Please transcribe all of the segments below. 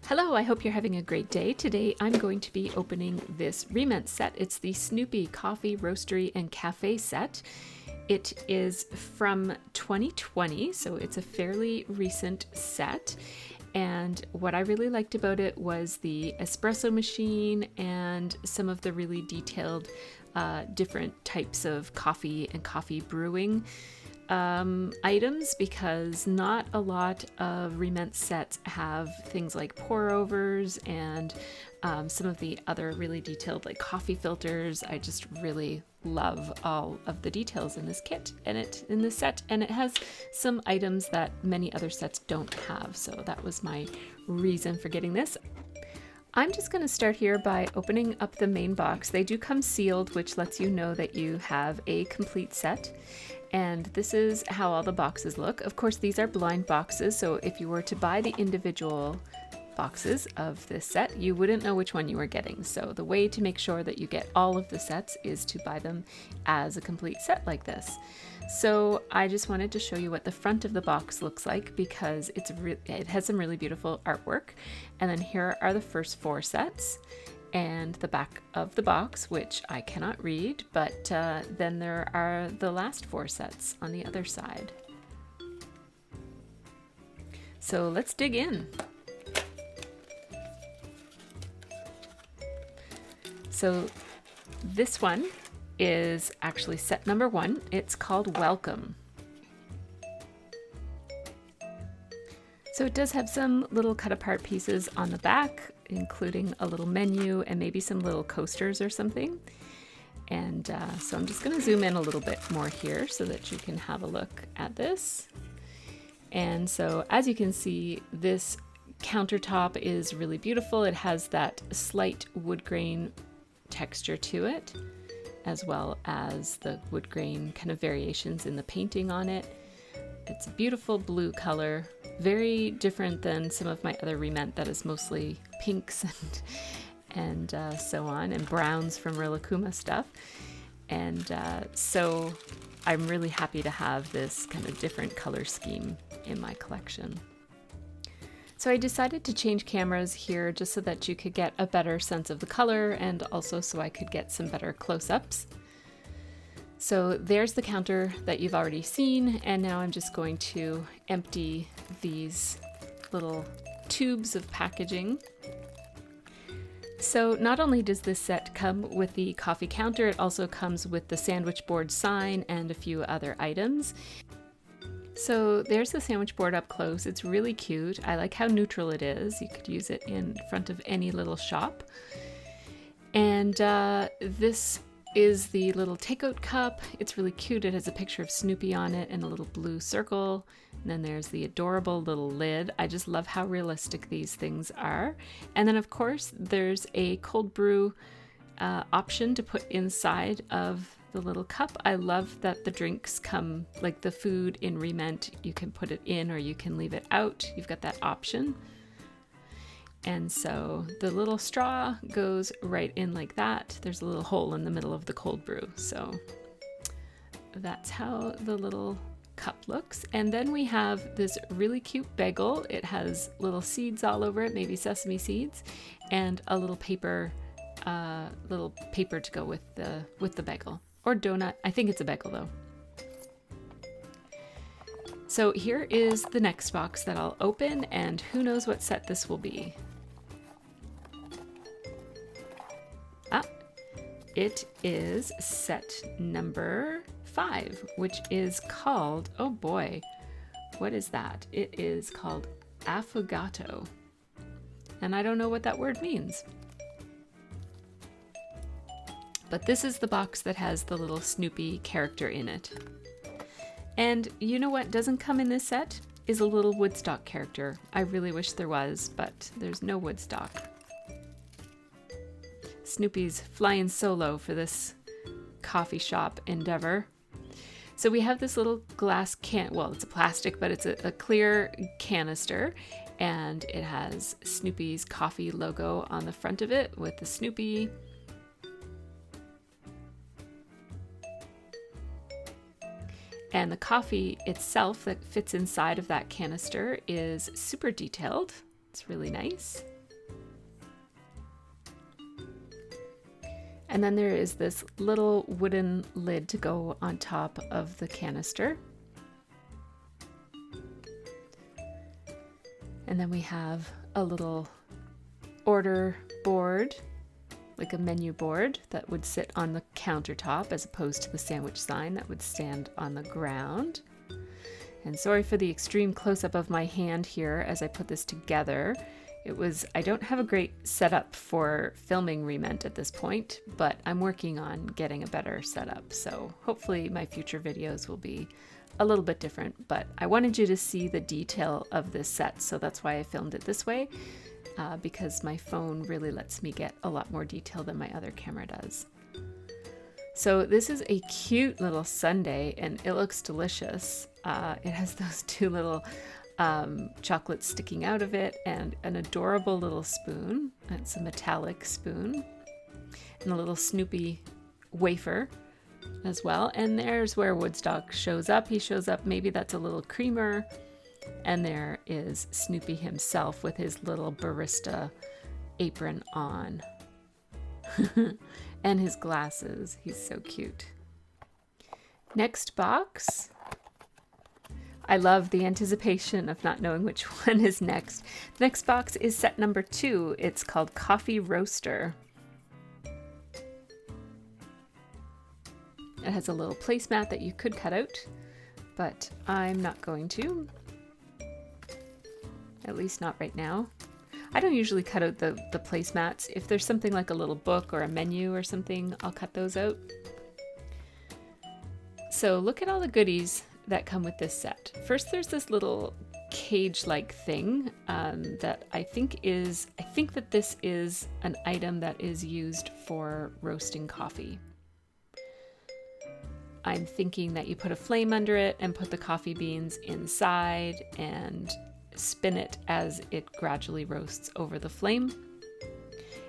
Hello, I hope you're having a great day. Today I'm going to be opening this Re-Ment set. It's the Snoopy Coffee, Roastery, and Cafe set. It is from 2020, so it's a fairly recent set. And what I really liked about it was the espresso machine and some of the really detailed different types of coffee and coffee brewing items, because not a lot of Re-Ment sets have things like pour overs and some of the other really detailed like coffee filters. I just really love all of the details in this kit and in this set, and it has some items that many other sets don't have, so that was my reason for getting this. I'm just going to start here by opening up the main box. They do come sealed, which lets you know that you have a complete set. And this is how all the boxes look. Of course, these are blind boxes, so if you were to buy the individual boxes of this set, you wouldn't know which one you were getting. So the way to make sure that you get all of the sets is to buy them as a complete set like this. So I just wanted to show you what the front of the box looks like, because it has some really beautiful artwork. And then here are the first 4 sets and the back of the box, which I cannot read, but then there are the last 4 sets on the other side. So let's dig in. So this one is actually set number 1. It's called Welcome. So it does have some little cut apart pieces on the back, including a little menu and maybe some little coasters or something. And so I'm just going to zoom in a little bit more here so that you can have a look at this. And so as you can see, this countertop is really beautiful. It has that slight wood grain texture to it, as well as the wood grain kind of variations in the painting on it. It's a beautiful blue color, very different than some of my other Re-Ment that is mostly pinks and so on, and browns from Rilakkuma stuff. And so I'm really happy to have this kind of different color scheme in my collection. So I decided to change cameras here just so that you could get a better sense of the color, and also so I could get some better close-ups. So there's the counter that you've already seen, and now I'm just going to empty these little tubes of packaging. So not only does this set come with the coffee counter, it also comes with the sandwich board sign and a few other items. So there's the sandwich board up close. It's really cute. I like how neutral it is. You could use it in front of any little shop. And this is the little takeout cup. It's really cute. It has a picture of Snoopy on it and a little blue circle. And then there's the adorable little lid. I just love how realistic these things are. And then of course there's a cold brew option to put inside of the little cup. I love that the drinks come, like the food in Re-Ment, you can put it in or you can leave it out. You've got that option. And so the little straw goes right in like that. There's a little hole in the middle of the cold brew. So that's how the little cup looks. And then we have this really cute bagel. It has little seeds all over it, maybe sesame seeds, and a little paper to go with the bagel. Or donut. I think it's a bagel though. So here is the next box that I'll open, and who knows what set this will be. It is set number 5, which is called, oh boy, what is that? It is called Affogato. And I don't know what that word means. But this is the box that has the little Snoopy character in it. And you know what doesn't come in this set is a little Woodstock character. I really wish there was, but there's no Woodstock. Snoopy's flying solo for this coffee shop endeavor. So we have this little glass can, well, it's a plastic, but it's a clear canister, and it has Snoopy's coffee logo on the front of it with the Snoopy. And the coffee itself that fits inside of that canister is super detailed. It's really nice. And then there is this little wooden lid to go on top of the canister. And then we have a little order board, like a menu board that would sit on the countertop as opposed to the sandwich sign that would stand on the ground. And sorry for the extreme close-up of my hand here as I put this together. I don't have a great setup for filming Re-Ment at this point, but I'm working on getting a better setup. So hopefully my future videos will be a little bit different, but I wanted you to see the detail of this set. So that's why I filmed it this way, because my phone really lets me get a lot more detail than my other camera does. So this is a cute little sundae and it looks delicious. It has those two little chocolates sticking out of it and an adorable little spoon. It's a metallic spoon and a little Snoopy wafer as well. And there's where Woodstock shows up. He shows up, maybe that's a little creamer. And there is Snoopy himself with his little barista apron on and his glasses. He's so cute. Next box. I love the anticipation of not knowing which one is next. Next box is set number 2. It's called Coffee Roaster. It has a little placemat that you could cut out, but I'm not going to. At least not right now. I don't usually cut out the placemats. If there's something like a little book or a menu or something, I'll cut those out. So look at all the goodies that come with this set. First, there's this little cage-like thing that I think that this is an item that is used for roasting coffee. I'm thinking that you put a flame under it and put the coffee beans inside and spin it as it gradually roasts over the flame.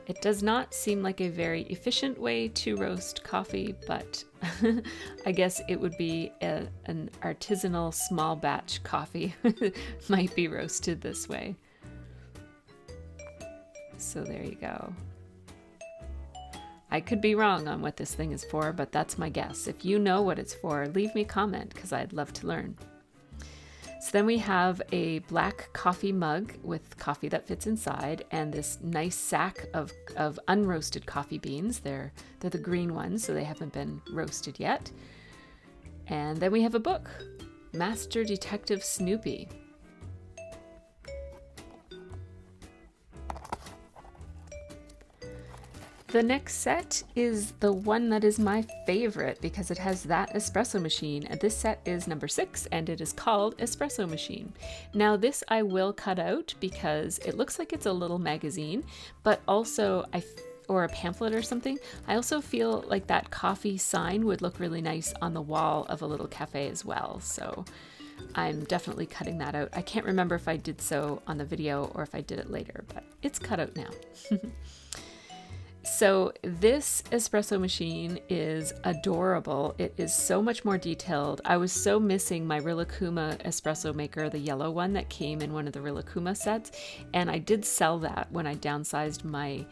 It does not seem like a very efficient way to roast coffee, but I guess it would be an artisanal small batch coffee might be roasted this way. So there you go. I could be wrong on what this thing is for, but that's my guess. If you know what it's for, leave me a comment because I'd love to learn. So then we have a black coffee mug with coffee that fits inside and this nice sack of unroasted coffee beans. They're the green ones, so they haven't been roasted yet. And then we have a book, Master Detective Snoopy. The next set is the one that is my favorite because it has that espresso machine. And this set is number 6 and it is called Espresso Machine. Now this I will cut out because it looks like it's a little magazine, but also or a pamphlet or something. I also feel like that coffee sign would look really nice on the wall of a little cafe as well. So I'm definitely cutting that out. I can't remember if I did so on the video or if I did it later, but it's cut out now. So this espresso machine is adorable. It is so much more detailed. I was so missing my Rilakkuma espresso maker, the yellow one that came in one of the Rilakkuma sets, and I did sell that when I downsized my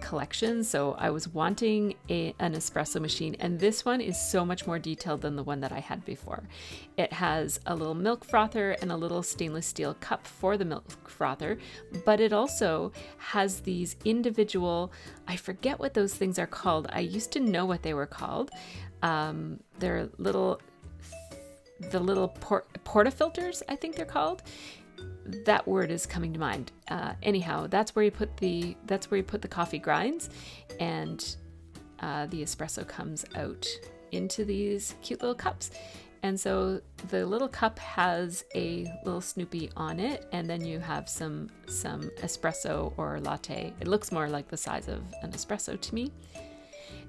collection. So I was wanting an espresso machine, and this one is so much more detailed than the one that I had before. It has a little milk frother and a little stainless steel cup for the milk frother, but it also has these individual, I forget what those things are called. I used to know what they were called. They're the little portafilters, I think they're called. That word is coming to mind. Anyhow, that's where you put the coffee grinds, and the espresso comes out into these cute little cups. And so the little cup has a little Snoopy on it, and then you have some espresso or latte. It looks more like the size of an espresso to me.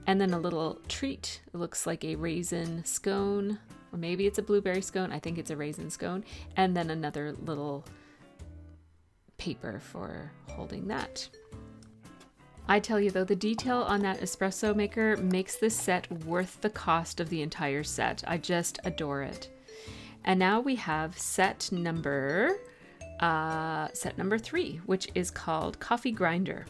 And then a little treat. It looks like a raisin scone, or maybe it's a blueberry scone. I think it's a raisin scone. And then another little paper for holding that. I tell you though, the detail on that espresso maker makes this set worth the cost of the entire set. I just adore it. And now we have set number 3, which is called Coffee Grinder.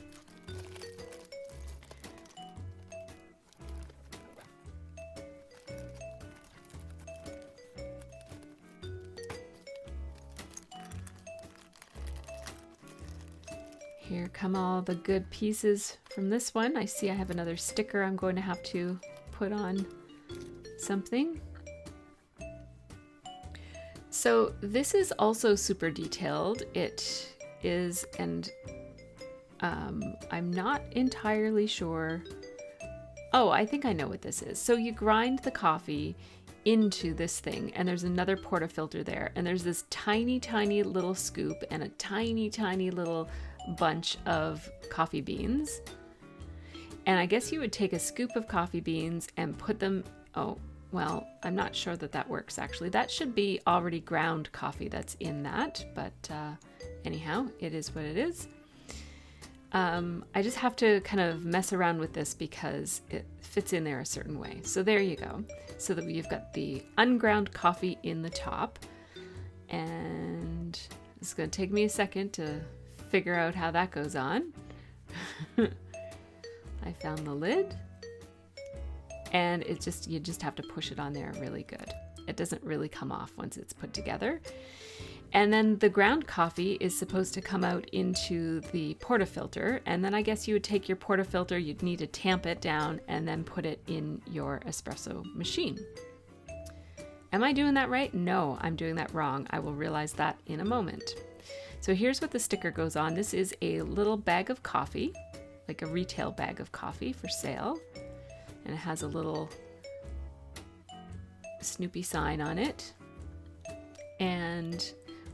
Here come all the good pieces from this one. I see I have another sticker I'm going to have to put on something. So this is also super detailed. It is, and I'm not entirely sure. Oh, I think I know what this is. So you grind the coffee into this thing, and there's another portafilter there, and there's this tiny, tiny little scoop and a tiny, tiny little bunch of coffee beans. And I guess you would take a scoop of coffee beans and put them, oh, well, I'm not sure that that works actually. That should be already ground coffee that's in that, but anyhow, it is what it is. I just have to kind of mess around with this because it fits in there a certain way. So there you go. So that you've got the unground coffee in the top, and it's going to take me a second to figure out how that goes on. I found the lid, and you just have to push it on there really good. It doesn't really come off once it's put together. And then the ground coffee is supposed to come out into the portafilter, and then I guess you would take your portafilter, you'd need to tamp it down and then put it in your espresso machine. Am I doing that right? No, I'm doing that wrong. I will realize that in a moment. So here's what the sticker goes on. This is a little bag of coffee, like a retail bag of coffee for sale, and it has a little Snoopy sign on it. And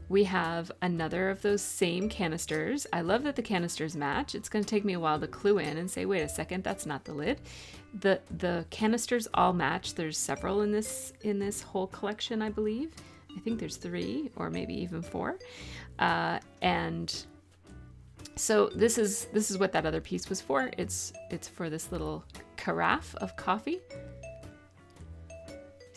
we have another of those same canisters. I love that the canisters match. It's going to take me a while to clue in and say, wait a second, that's not the lid. The canisters all match. There's several in this whole collection, I believe. I think there's 3 or maybe even 4. And so this is what that other piece was for. It's for this little carafe of coffee.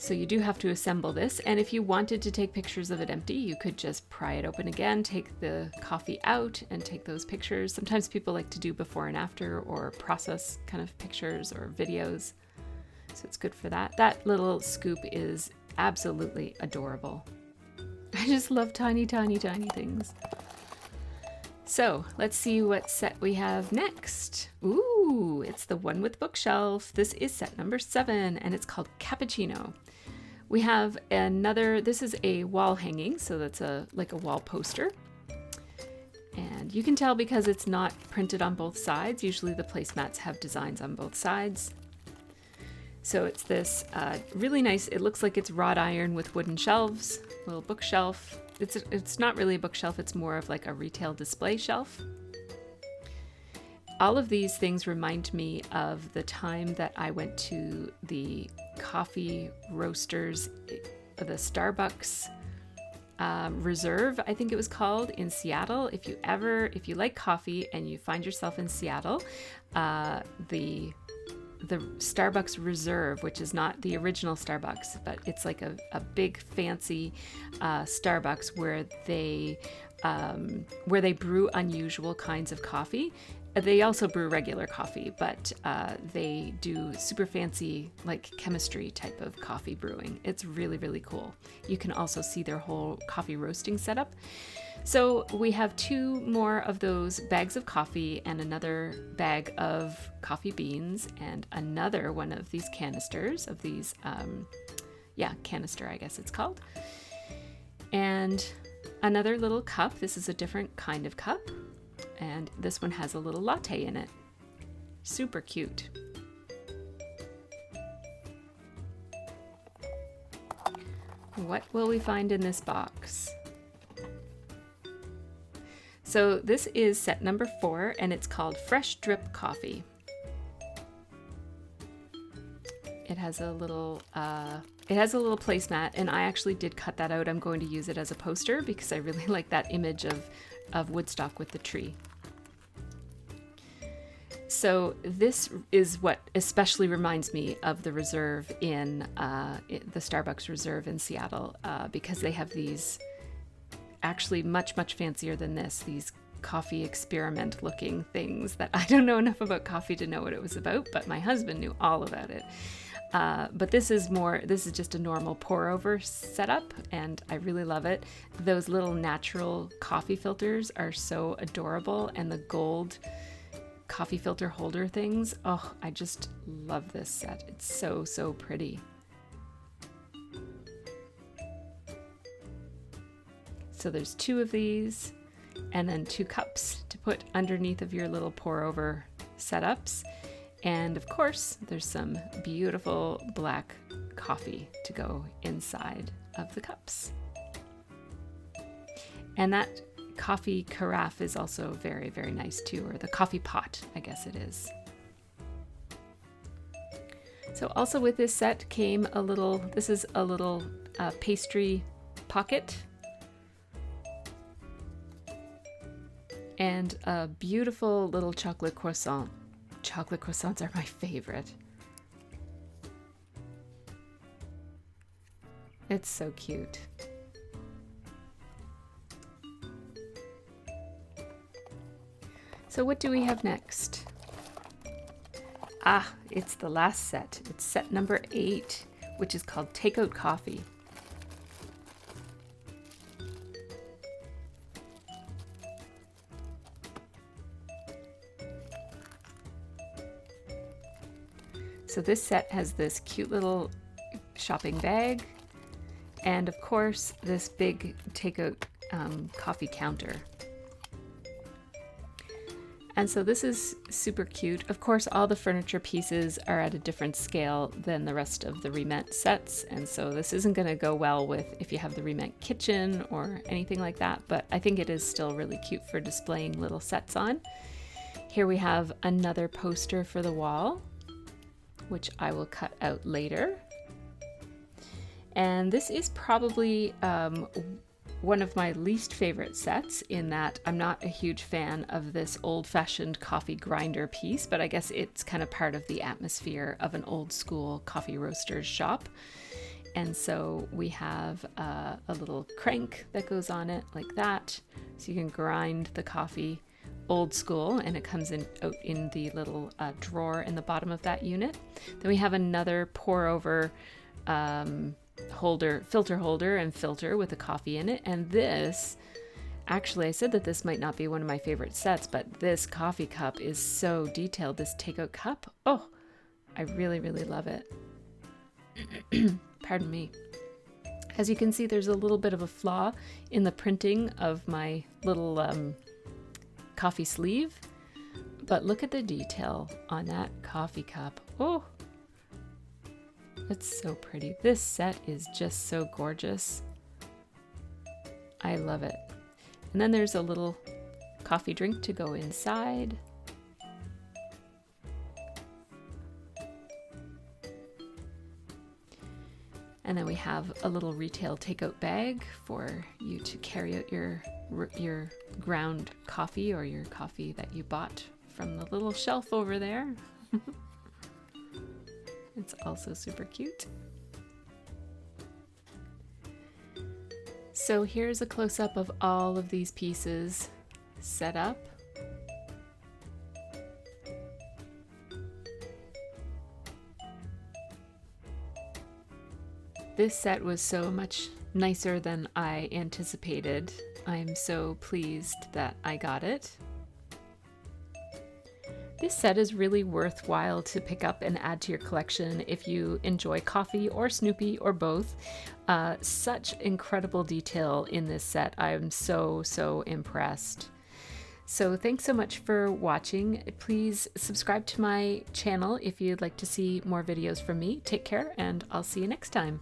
So you do have to assemble this, and if you wanted to take pictures of it empty, you could just pry it open again, take the coffee out, and take those pictures. Sometimes people like to do before and after or process kind of pictures or videos, so it's good for that. That little scoop is absolutely adorable. I just love tiny, tiny, tiny things. So let's see what set we have next. Ooh, it's the one with bookshelf. This is set number 7, and it's called Cappuccino. We have another, this is a wall hanging, so that's like a wall poster. And you can tell because it's not printed on both sides. Usually the placemats have designs on both sides. So it's this really nice, it looks like it's wrought iron with wooden shelves, little bookshelf. It's not really a bookshelf, it's more of like a retail display shelf. All of these things remind me of the time that I went to the coffee roasters, the Starbucks Reserve, I think it was called, in Seattle. If you like coffee and you find yourself in Seattle, the Starbucks Reserve, which is not the original Starbucks, but it's like a big fancy Starbucks where they brew unusual kinds of coffee. They also brew regular coffee, but they do super fancy, like chemistry type of coffee brewing. It's really, really cool. You can also see their whole coffee roasting setup. So we have 2 more of those bags of coffee and another bag of coffee beans and another one of these canisters of these, canister, I guess it's called. And another little cup. This is a different kind of cup. And this one has a little latte in it. Super cute. What will we find in this box? So this is set number 4, and it's called Fresh Drip Coffee. It has a little placemat, and I actually did cut that out. I'm going to use it as a poster because I really like that image of Woodstock with the tree. So this is what especially reminds me of the Reserve in the Starbucks Reserve in Seattle, because they have these actually much, much fancier than this, these coffee experiment looking things that I don't know enough about coffee to know what it was about, but my husband knew all about it. But this is just a normal pour over setup, and I really love it. Those little natural coffee filters are so adorable, and the gold coffee filter holder things. Oh, I just love this set. It's so, so pretty. So there's 2 of these, and then 2 cups to put underneath of your little pour over setups. And of course, there's some beautiful black coffee to go inside of the cups. And that coffee carafe is also very, very nice too, or the coffee pot, I guess it is. So also with this set came this is a little pastry pocket. And a beautiful little chocolate croissant. Chocolate croissants are my favorite. It's so cute. So what do we have next? Ah, it's the last set. It's set number 8, which is called Takeout Coffee. So this set has this cute little shopping bag, and of course this big takeout coffee counter. And so this is super cute. Of course, all the furniture pieces are at a different scale than the rest of the ReMent sets, and so this isn't going to go well with if you have the ReMent kitchen or anything like that, but I think it is still really cute for displaying little sets on. Here we have another poster for the wall, which I will cut out later. And this is probably one of my least favorite sets, in that I'm not a huge fan of this old-fashioned coffee grinder piece, but I guess it's kind of part of the atmosphere of an old school coffee roaster's shop. And so we have a little crank that goes on it like that, so you can grind the coffee old school, and it comes out in the little drawer in the bottom of that unit. Then we have another pour over filter holder and filter with a coffee in it. And this, actually, I said that this might not be one of my favorite sets, but this coffee cup is so detailed, this takeout cup. Oh, I really, really love it. Pardon me. As you can see, there's a little bit of a flaw in the printing of my little coffee sleeve, but look at the detail on that coffee cup. Oh, it's so pretty. This set is just so gorgeous. I love it. And then there's a little coffee drink to go inside. And then we have a little retail takeout bag for you to carry out your ground coffee, or your coffee that you bought from the little shelf over there. It's also super cute. So here's a close-up of all of these pieces set up. This set was so much nicer than I anticipated. I'm so pleased that I got it. This set is really worthwhile to pick up and add to your collection if you enjoy coffee or Snoopy or both. Such incredible detail in this set. I'm so, so impressed. So thanks so much for watching. Please subscribe to my channel if you'd like to see more videos from me. Take care, and I'll see you next time.